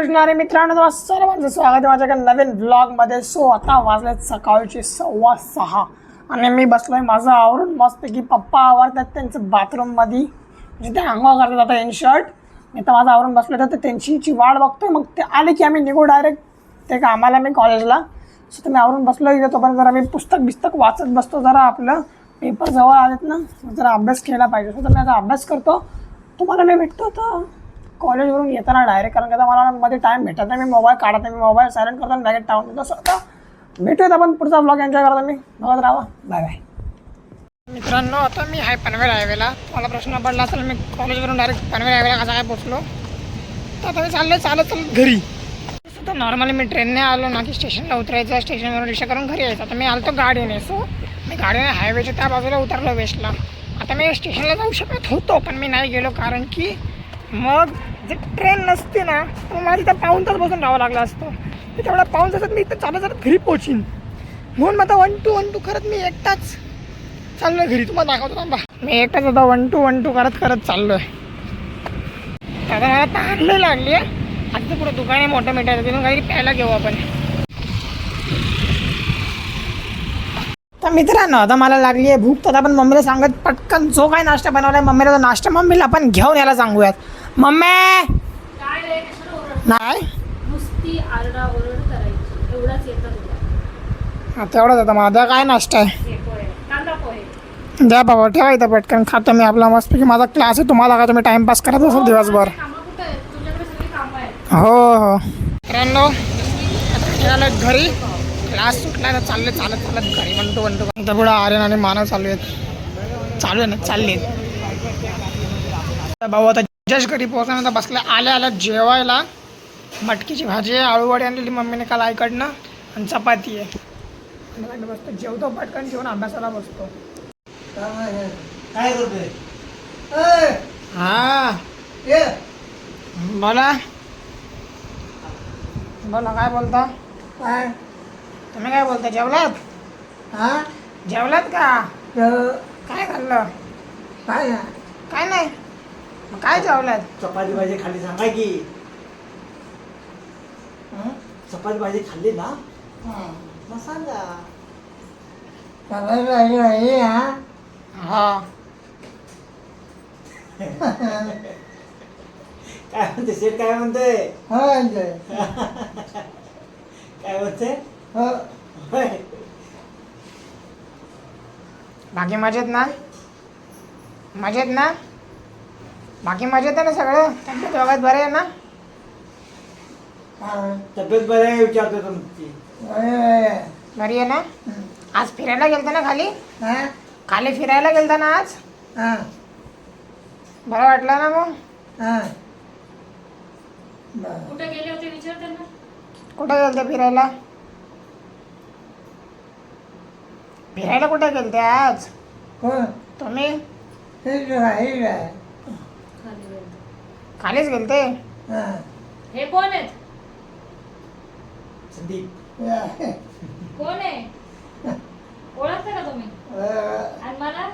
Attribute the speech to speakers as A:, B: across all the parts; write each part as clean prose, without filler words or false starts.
A: कृष्णारे मित्रांनो, तुम्हाला सर्वांचं स्वागत आहे माझ्या एका नवीन ब्लॉगमध्ये. सो आता वाजले सकाळचे 6:15 आणि मी बसलोय माझं आवरून मस्तपैकी. पप्पा आवरतात त्यांचं बाथरूममध्ये, जिथे अंघोळ करतात आता इन शर्ट. मी तर माझं आवरून बसलो तर त्यांची वाट बघतोय. मग ते आले की आम्ही निघू डायरेक्ट ते कामाला, मी कॉलेजला. सो तुम्ही आवरून बसलो इथे. तोपर्यंत जरा मी पुस्तक वाचत बसतो. जरा आपलं पेपर जवळ आलेत ना, जरा अभ्यास केला पाहिजे. सो तर मी आता अभ्यास करतो. तुम्हाला मी भेटतो तर कॉलेजवरून येताना डायरेक्ट, कारण का मला मध्ये टाईम भेटत नाही. मी मोबाईल काढत नाही, मी मोबाईल सायलेंट करतो आणि बॅगेट टाकून देतो. आता भेटूयात आपण पुढचा ब्लॉग एन्जॉय करतो. मी बघत राहा. बाय बाय मित्रांनो. आता मी आहे पनवेल हायवेला. मला प्रश्न पडला असेल मी कॉलेजवरून डायरेक्ट पनवेल हायवेला कसा काय पोचलो. तर आता मी चालत घरी. तर नॉर्मली मी ट्रेनने आलो ना की स्टेशनला उतरायचं, स्टेशनवरून रिक्षा करून घरी यायचं. आता मी आलो गाडीने. सो मी गाडीने हायवेच्या त्या बाजूला उतरलो वेस्टला. आता मी स्टेशनला जाऊ शकत होतो पण मी नाही गेलो, कारण की मग जे ट्रेन नसते ना तर मला तिथं पाऊण तास बसून राहावं लागलं असतं. तर तेवढा पाऊण तासात मी इथं चालत घरी पोहोचीन. म्हणून मग आता 1 to 1 खरंच मी एकटाच चाललो आहे घरी. तुम्हाला दाखवतो थांबा. मी एकटाच आता 1 to 1 करत चाललो आहे. आता मला तहान लागली आहे. आता पुढे दुकान आहे मोठं मिठायचं, तिथून काहीतरी प्यायला घेऊ आपण. तर मित्रांनो आता मला लागली आहे भूक. तर आपण मम्मीला सांगत पटकन जो काय नाश्ता बनवला आहे मम्मीला, तो नाश्ता मम्मीला आपण घेऊन यायला सांगूयात. मम्मी नाही
B: नुसती आरडाओरड करायची, एवढाच येतं तुला.
A: तेवढंच आता माझा काय नाश्ता आहे.
B: कांदा पोहे
A: द्या बाबा, ठेवा इथं पटकन खातो मी आपला मस्तपैकी. माझा क्लास आहे, तुम्हाला का तुम्ही टाइमपास करत असाल दिवसभर.
B: कामं कुठं आहेत? तुझ्याकडे सगळी कामं आहेत.
A: हो मित्रांनो आता घरी. क्लास सुटला तर चालत घरी 1 to 1. आता पुढं आर्यन आणि मानव चालू आहे चालले भाऊ. आता जस्ट घरी पोहोचल्यानंतर बसल्या आल्या जेवायला. मटकीची भाजी आहे, आळूवडी आणलेली मम्मीने काल आईकडनं, आणि चपाती आहे. आणि बसतो जेवतो, पटकन जेवण अभ्यासाला बसतो.
C: काय करतोय?
A: हां बोला काय बोलता.
C: काय
A: तुम्ही काय बोलता? जेवलात?
C: हा
A: जेवलात का? काय खाल्लं? काय नाही. मग काय जेवलात?
C: चपाती भाजी खाल्ली सांगा की. चपाती भाजी खाल्ली ना मग सांगा.
A: हा
C: काय म्हणते शेठ? काय म्हणते? काय म्हणते? होय.
A: बाकी मजेत ना? बाकी मजेत आहे ना सगळं? तब्येत वगैरे बरं आहे ना?
C: तब्येत बरी आहे विचारतो तुमची.
A: बरी आहे ना? आज फिरायला गेलता ना खाली फिरायला गेलता ना आज? बरं वाटलं ना मग?
B: कुठे गेले होते विचार त्यांना.
A: कुठे गेलते फिरायला? कुठे गेलते आज तुम्ही? खालीच गेलते.
B: हे कोण आहेत?
C: संदीप.
B: कोण आहे? ओळखता का तुम्ही? आणि मला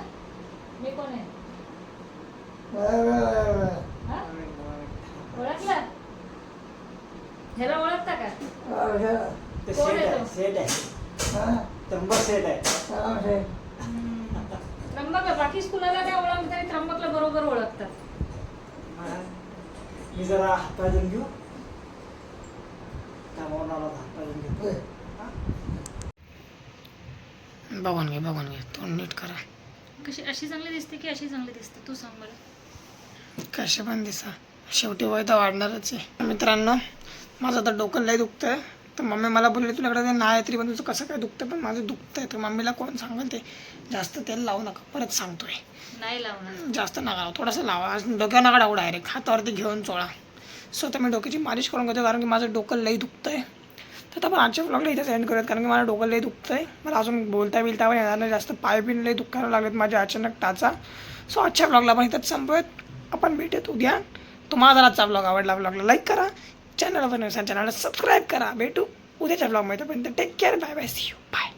B: मी कोण आहे? हा? ओळखला? ह्याला ओळखता का?
C: ते
B: कोण
C: सेट
B: आहे
C: आहे,
B: तो?
C: सेट आहे. त्र्यंबक सेट आहे.
B: त्र्यंबक बाकी स्कूलला नाही ओळखत तरी त्र्यंबकला बरोबर ओळखतात.
C: मी जरा हाताजून घेऊ. कामावरून आला हाताजून घेऊ.
A: बघून घे तोंड नीट करा.
B: कशी अशी चांगली दिसते की अशी चांगली दिसते? तू सांग मला.
A: कसे पण दिसा, शेवटी वय तर वाढणारच आहे. मित्रांनो माझं आता डोकं लय दुखतंय. तर मम्मी मला बोलली तुझ्याकडे ते नाही तरी पण तुझं कसं काय दुखतं. पण माझं दुखतंय तर मम्मीला कोण सांगेल ते जास्त तेल लावू नका. परत सांगतोय
B: नाही लावणार.
A: जास्त नका लावा, थोडंसं लावा. डोक्यावर नका टाकू डायरेक्ट, हातावरती घेऊन चोळा. सो तर मी डोक्याची मालिश करून घेतो, कारण की माझं डोकं लई दुखतंय. तर आपण आजच्या ब्लॉगला इथेच एंड करूयात, कारण की मला डोकं लई दुखतंय. मला अजून बोलता पण येणार नाही जास्त. पाय बिन लई दुखायला लागलेत माझे अचानक टाचा. सो आजच्या ब्लॉगला आपण इथंच संपवूयात. आपण भेटूयात उद्या. तुम्हाला जर आजचा ब्लॉग आवडला, ब्लॉगला लाईक करा, चॅनलला सबस्क्राईब करा. भेटू उद्याच्या ब्लॉगमध्ये. पण take care. Bye bye. See you. Bye.